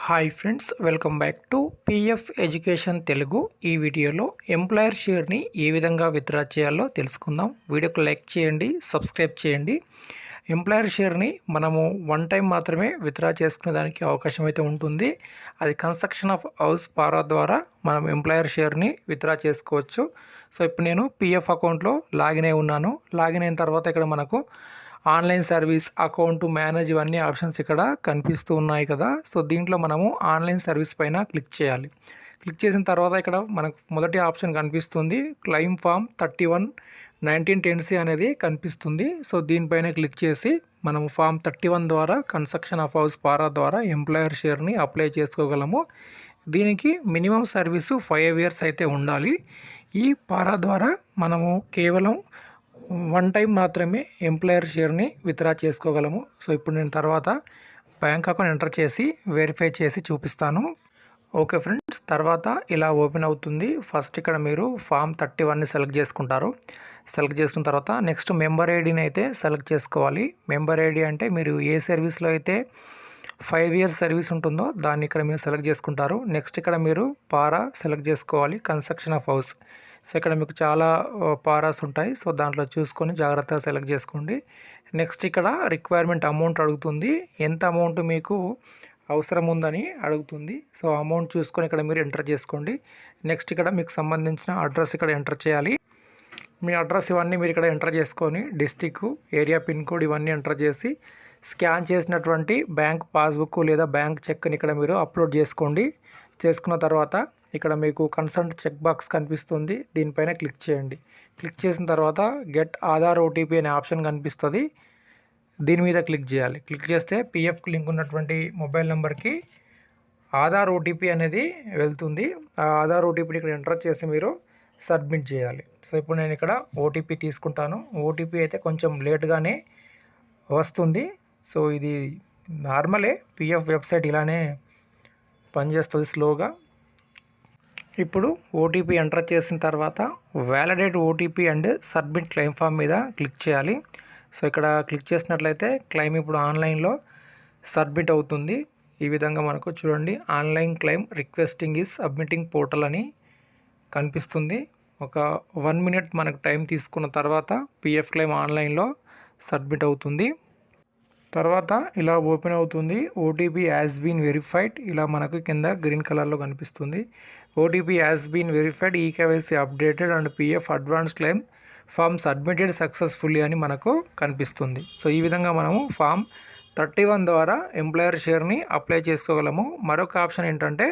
Hi friends, welcome back to PF education Telugu. ఈ వీడియోలో employer షేర్ని ఏ విధంగా విత్డ్రా చేయాలో తెలుసుకుందాం. వీడియోకి లైక్ చేయండి, సబ్స్క్రైబ్ చేయండి. ఎంప్లాయర్ షేర్ని మనము వన్ టైం మాత్రమే విత్డ్రా చేసుకునే దానికి అవకాశం అయితే ఉంటుంది. అది కన్స్ట్రక్షన్ ఆఫ్ హౌస్ పారా ద్వారా మనం ఎంప్లాయర్ షేర్ని విత్డ్రా చేసుకోవచ్చు. సో ఇప్పుడు నేను పిఎఫ్ అకౌంట్లో లాగిన్ అయి ఉన్నాను. లాగిన్ అయిన తర్వాత ఇక్కడ మనకు ఆన్లైన్ సర్వీస్, అకౌంట్ మేనేజ్ ఇవన్నీ ఆప్షన్స్ ఇక్కడ కనిపిస్తూ ఉన్నాయి కదా. సో దీంట్లో మనము ఆన్లైన్ సర్వీస్ పైన క్లిక్ చేయాలి. క్లిక్ చేసిన తర్వాత ఇక్కడ మనకు మొదటి ఆప్షన్ కనిపిస్తుంది, క్లెయిమ్ ఫామ్ 31/1910C అనేది కనిపిస్తుంది. సో దీనిపైన క్లిక్ చేసి మనము ఫామ్ 31 ద్వారా కన్స్ట్రక్షన్ ఆఫ్ హౌస్ పారా ద్వారా ఎంప్లాయర్ షేర్ని అప్లై చేసుకోగలము. దీనికి మినిమం సర్వీసు 5 years అయితే ఉండాలి. ఈ పారా ద్వారా మనము కేవలం వన్ టైం మాత్రమే ఎంప్లాయర్ షేర్ని విత్డ్రా చేసుకోగలము. సో ఇప్పుడు నేను తర్వాత బ్యాంక్ అకౌంట్ ఎంటర్ చేసి వెరిఫై చేసి చూపిస్తాను. ఓకే ఫ్రెండ్స్, తర్వాత ఇలా ఓపెన్ అవుతుంది. ఫస్ట్ ఇక్కడ మీరు ఫామ్ 31ని సెలెక్ట్ చేసుకుంటారు. సెలెక్ట్ చేసుకున్న తర్వాత నెక్స్ట్ మెంబర్ ఐడిని అయితే సెలెక్ట్ చేసుకోవాలి. మెంబర్ ఐడి అంటే మీరు ఏ సర్వీస్లో అయితే 5 years సర్వీస్ ఉంటుందో దాన్ని ఇక్కడ మీరు సెలెక్ట్ చేసుకుంటారు. నెక్స్ట్ ఇక్కడ మీరు పారా సెలెక్ట్ చేసుకోవాలి, కన్స్ట్రక్షన్ ఆఫ్ హౌస్. సో ఇక్కడ మీకు చాలా పారాస్ ఉంటాయి. సో దాంట్లో చూసుకొని జాగ్రత్తగా సెలెక్ట్ చేసుకోండి. నెక్స్ట్ ఇక్కడ రిక్వైర్మెంట్ అమౌంట్ అడుగుతుంది, ఎంత అమౌంట్ మీకు అవసరం ఉందని అడుగుతుంది. సో అమౌంట్ చూసుకొని ఇక్కడ మీరు ఎంటర్ చేసుకోండి. నెక్స్ట్ ఇక్కడ మీకు సంబంధించిన అడ్రస్ ఇక్కడ ఎంటర్ చేయాలి. మీ అడ్రస్ ఇవన్నీ మీరు ఇక్కడ ఎంటర్ చేసుకొని డిస్టిక్, ఏరియా, పిన్ కోడ్ ఇవన్నీ ఎంటర్ చేసి స్కాన్ చేసినటువంటి బ్యాంక్ పాస్బుక్ లేదా బ్యాంక్ చెక్ని ఇక్కడ మీరు అప్లోడ్ చేసుకోండి. చేసుకున్న తర్వాత ఇక్కడ మీకు కన్సర్న్ చెక్ బాక్స్ కనిపిస్తుంది, దీనిపైన క్లిక్ చేయండి. క్లిక్ చేసిన తర్వాత గెట్ ఆధార్ ఓటీపీ అనే ఆప్షన్ కనిపిస్తుంది, దీని మీద క్లిక్ చేయాలి. క్లిక్ చేస్తే పిఎఫ్కి లింక్ ఉన్నటువంటి మొబైల్ నెంబర్కి ఆధార్ ఓటీపీ అనేది వెళ్తుంది. ఆ ఆధార్ ఓటీపీని ఇక్కడ ఎంటర్ చేసి మీరు సబ్మిట్ చేయాలి. సో ఇప్పుడు నేను ఇక్కడ ఓటీపీ తీసుకుంటాను. ఓటీపీ అయితే కొంచెం లేట్గానే వస్తుంది. సో ఇది నార్మలే, పిఎఫ్ వెబ్సైట్ ఇలానే పనిచేస్తుంది స్లోగా. ఇప్పుడు ఓటీపీ ఎంటర్ చేసిన తర్వాత validate OTP and submit claim form మీద క్లిక్ చేయాలి. సో ఇక్కడ క్లిక్ చేసినట్లయితే క్లెయిమ్ ఇప్పుడు ఆన్లైన్లో సబ్మిట్ అవుతుంది. ఈ విధంగా మనకు చూడండి, online claim requesting is submitting portal అని కనిపిస్తుంది. ఒక 1 minute మనకు టైం తీసుకున్న తర్వాత పిఎఫ్ క్లెయిమ్ ఆన్లైన్లో సబ్మిట్ అవుతుంది. తర్వాత ఇలా ఓపెన్ అవుతుంది. ఓటీపీ హ్యాస్ బీన్ వెరిఫైడ్, ఇలా మనకు కింద గ్రీన్ కలర్లో కనిపిస్తుంది. OTP has been verified, eKYC updated and PF advance claim form submitted successfully అని మనకు కనిపిస్తుంది. సో ఈ విధంగా మనము ఫామ్ 31 ద్వారా ఎంప్లాయర్ షేర్ని అప్లై చేసుకోగలము. మరొక ఆప్షన్ ఏంటంటే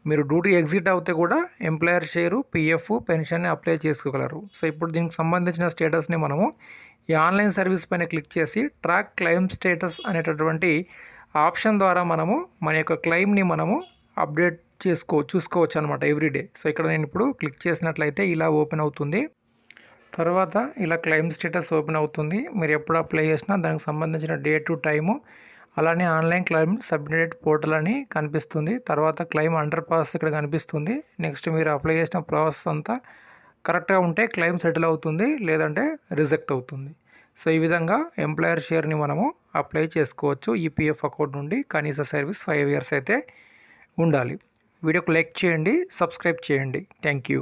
మీరు డ్యూటీ ఎగ్జిట్ అవుతే కూడా ఎంప్లాయర్ షేరు, పిఎఫ్, పెన్షన్ని అప్లై చేసుకోగలరు. సో ఇప్పుడు దీనికి సంబంధించిన స్టేటస్ని మనము ఈ ఆన్లైన్ సర్వీస్ పైన క్లిక్ చేసి ట్రాక్ క్లెయిమ్ స్టేటస్ అనేటటువంటి ఆప్షన్ ద్వారా మనము మన యొక్క క్లెయిమ్ని మనము అప్డేట్ చూసుకోవచ్చు అనమాట ఎవ్రీడే. సో ఇక్కడ నేను ఇప్పుడు క్లిక్ చేసినట్లయితే ఇలా ఓపెన్ అవుతుంది. తర్వాత ఇలా క్లెయిమ్ స్టేటస్ ఓపెన్ అవుతుంది. మీరు ఎప్పుడు అప్లై చేసినా దానికి సంబంధించిన డేటు, టైము, అలానే ఆన్లైన్ క్లెయిమ్ సబ్మిటెడ్ పోర్టల్ అని కనిపిస్తుంది. తర్వాత క్లెయిమ్ అండర్ ప్రాసెస్ ఇక్కడ కనిపిస్తుంది. నెక్స్ట్ మీరు అప్లై చేసిన ప్రాసెస్ అంతా కరెక్ట్గా ఉంటే క్లెయిమ్ సెటిల్ అవుతుంది, లేదంటే రిజెక్ట్ అవుతుంది. సో ఈ విధంగా ఎంప్లాయర్ షేర్ని మనము అప్లై చేసుకోవచ్చు. ఈపీఎఫ్ అకౌంట్ నుండి కనీస సర్వీస్ 5 years అయితే ఉండాలి. వీడియోకి లైక్ చేయండి, సబ్స్క్రైబ్ చేయండి. Thank you.